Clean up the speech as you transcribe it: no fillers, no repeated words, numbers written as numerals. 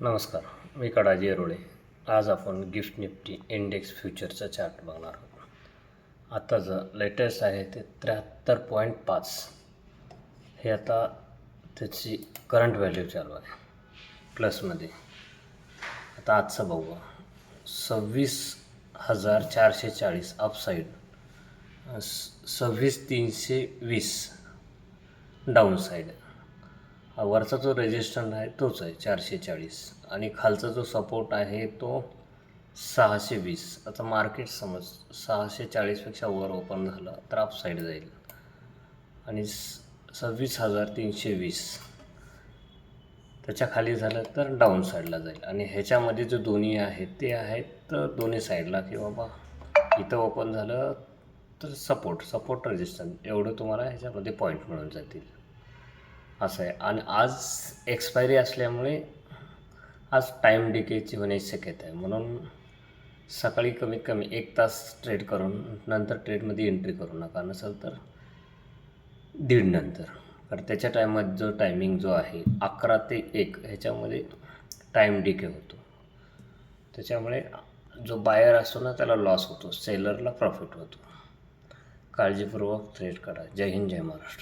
नमस्कार, मी कडाजी येरोळे. आज आपण गिफ्ट निफ्टी इंडेक्स फ्युचरचा चार्ट बघणार आहोत. आताचं लेटेस्ट आहे ते 73.5. हे आता त्याची करंट व्हॅल्यू चालू आहे प्लसमध्ये. आता आजचं बघू. 26,440 अपसाईड, 26,320 डाऊन साईड. हा वरचा जो रेजिस्टंट आहे तोच आहे 440 आणि खालचा जो सपोर्ट आहे तो 620. आता मार्केट समज 640पेक्षा वर ओपन झालं तर अपसाईड जाईल आणि 26,320 त्याच्या खाली झालं तर डाऊन साईडला जाईल. आणि ह्याच्यामध्ये जो दोन्ही आहेत ते आहेत तर दोन्ही साईडला की बाबा इथं ओपन झालं तर सपोर्ट रेजिस्टन्स एवढं तुम्हाला ह्याच्यामध्ये पॉईंट मिळून जातील असं आहे. आणि आज एक्सपायरी असल्यामुळे आज टाईम डिकेची होण्याची शक्यता आहे, म्हणून सकाळी कमीत कमी 1 तास ट्रेड करून नंतर ट्रेडमध्ये एंट्री करू नका. नसेल तर 1:30 नंतर, कारण त्याच्या टायमात जो टायमिंग जो आहे 11 ते 1 ह्याच्यामध्ये टाईम डिके होतो. त्याच्यामुळे जो बायर असतो ना त्याला लॉस होतो, सेलरला प्रॉफिट होतो. काळजीपूर्वक ट्रेड करा. जय हिंद, जय महाराष्ट्र.